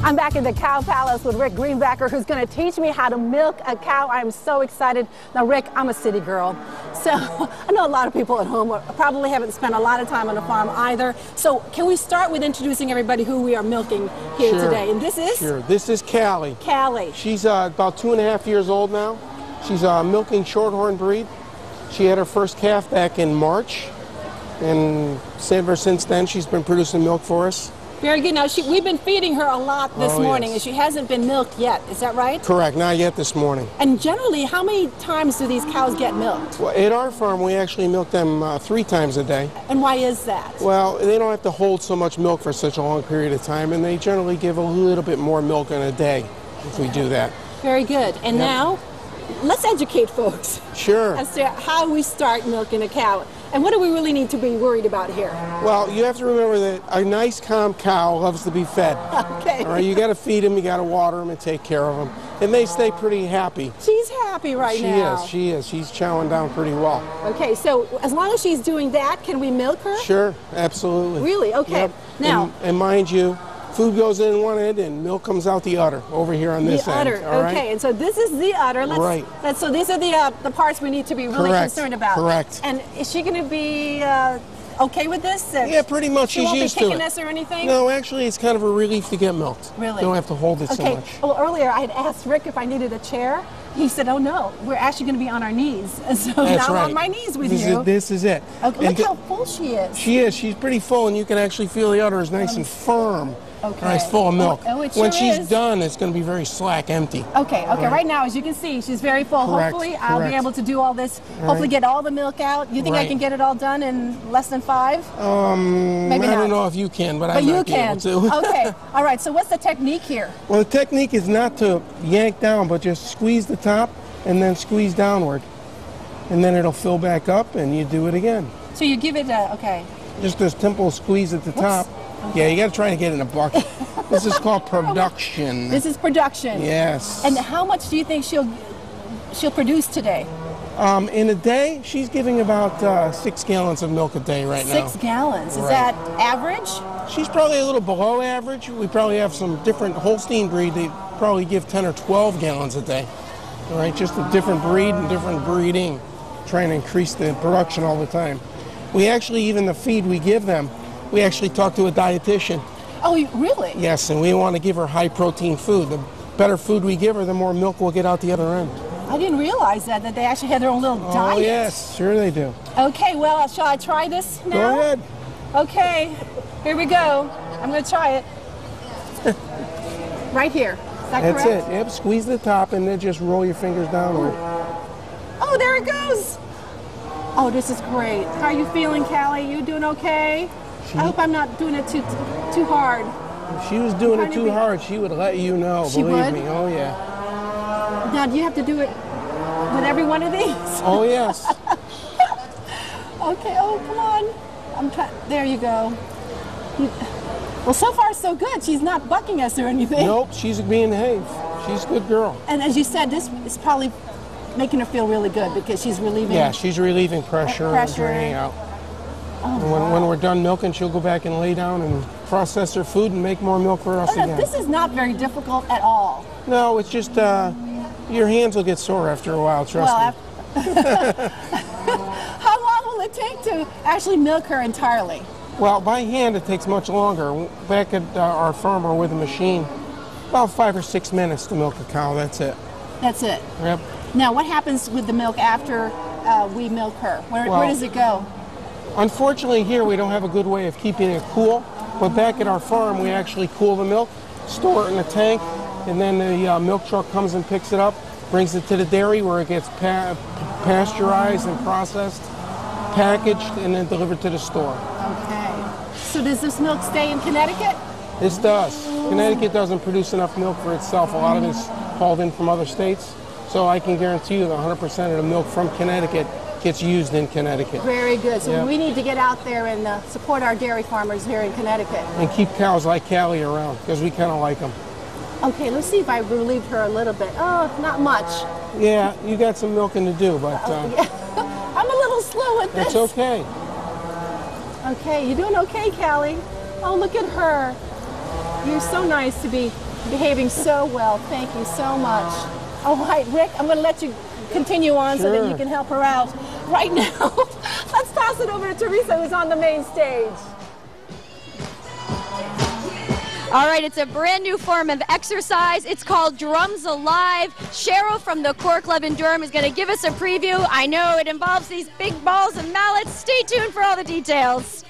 I'm back in the Cow Palace with Rick Greenbacker, who's going to teach me how to milk a cow. I'm so excited. Now, Rick, I'm a city girl, so I know a lot of people at home probably haven't spent a lot of time on a farm either. So can we start with introducing everybody who we are milking here today? And this is? Sure. This is Callie. Callie. She's about 2.5 years old now. She's milking Shorthorn breed. She had her first calf back in March, and ever since then she's been producing milk for us. Very good. Now, we've been feeding her a lot this morning, and she hasn't been milked yet. Is that right? Correct. Not yet this morning. And generally, how many times do these cows get milked? Well, at our farm, we actually milk them 3 times a day. And why is that? Well, they don't have to hold so much milk for such a long period of time, and they generally give a little bit more milk in a day if we do that. Very good. And now, let's educate folks. Sure. As to how we start milking a cow. And what do we really need to be worried about here? Well, you have to remember that a nice, calm cow loves to be fed. Okay. All right, you got to feed them, you got to water them and take care of them. And they stay pretty happy. She's happy right now. She is. She's chowing down pretty well. Okay, so as long as she's doing that, can we milk her? Sure, absolutely. Really? Okay. Yep. Now, and mind you, food goes in one end and milk comes out the udder over here on this end. The udder, okay. And so this is the udder. So these are the parts we need to be really concerned about. Correct. And is she going to be okay with this? Yeah, pretty much. She's used to it. She won't be kicking us or anything? No, actually, it's kind of a relief to get milked. Really? You don't have to hold it so much. Well, earlier I had asked Rick if I needed a chair. He said, oh no, we're actually going to be on our knees. And so now I'm on my knees with you. This is it. Okay, look how full she is. She is. She's pretty full, and you can actually feel the udder is nice and firm. Okay. It's full of milk. When she's done, it's going to be very slack, empty. Okay. Right now, as you can see, she's very full. Correct. Hopefully, I'll be able to do all this. Hopefully, get all the milk out. You think I can get it all done in less than 5? Maybe not. I don't know if you can, but I might be able to. Okay. All right. So what's the technique here? Well, the technique is not to yank down, but just squeeze the top and then squeeze downward. And then it'll fill back up, and you do it again. So you give it just a simple squeeze at the top. Okay. Yeah, you got to try to get it in a bucket. This is called production. This is production. Yes. And how much do you think she'll produce today? In a day, she's giving about 6 gallons of milk a day right now. 6 gallons. Is that average? She's probably a little below average. We probably have some different Holstein breed. They probably give 10 or 12 gallons a day. All right, just a different breed and different breeding, trying to increase the production all the time. We actually, even the feed we give them, we actually talk to a dietitian. Oh, really? Yes, and we want to give her high-protein food. The better food we give her, the more milk we'll get out the other end. I didn't realize that they actually had their own little diet. Oh, yes, sure they do. Okay, well, shall I try this now? Go ahead. Okay, here we go. I'm going to try it. Right here. Is that correct? That's it. Yep, squeeze the top and then just roll your fingers downward. Oh, there it goes. Oh, this is great. How are you feeling, Callie? You doing okay? I hope I'm not doing it too hard. If she was doing it too hard, she would let you know. She believe would? me. Oh, yeah. Now, do you have to do it with every one of these? Oh, yes. Okay. Oh, come on. There you go. Well, so far so good. She's not bucking us or anything. Nope, she's being behaved. She's a good girl. And as you said, this is probably making her feel really good because she's relieving. Yeah, she's relieving pressure. And draining out. Oh, when we're done milking, she'll go back and lay down and process her food and make more milk for us again. This is not very difficult at all. No, it's just your hands will get sore after a while, trust me. How long will it take to actually milk her entirely? Well, by hand it takes much longer. Back at our farm or with a machine, about 5 or 6 minutes to milk a cow, that's it. That's it? Yep. Now, what happens with the milk after we milk her? Where does it go? Unfortunately, here we don't have a good way of keeping it cool, but back at our farm we actually cool the milk, store it in a tank, and then the milk truck comes and picks it up, brings it to the dairy where it gets pasteurized and processed, packaged, and then delivered to the store. Okay. So does this milk stay in Connecticut? This does. Connecticut doesn't produce enough milk for itself. A lot of it's hauled in from other states, so I can guarantee you that 100% of the milk from Connecticut gets used in Connecticut. Very good. So we need to get out there and support our dairy farmers here in Connecticut. And keep cows like Callie around, because we kind of like them. Okay, let's see if I relieved her a little bit. Oh, not much. Yeah, you got some milking to do, but... I'm a little slow at this. It's okay. Okay, you doing okay, Callie? Oh, look at her. You're so nice to be behaving so well. Thank you so much. All right, Rick, I'm going to let you continue on so that you can help her out. Right now, let's toss it over to Teresa, who's on the main stage. All right, it's a brand new form of exercise. It's called Drums Alive. Cheryl from the Core Club in Durham is going to give us a preview. I know it involves these big balls and mallets. Stay tuned for all the details.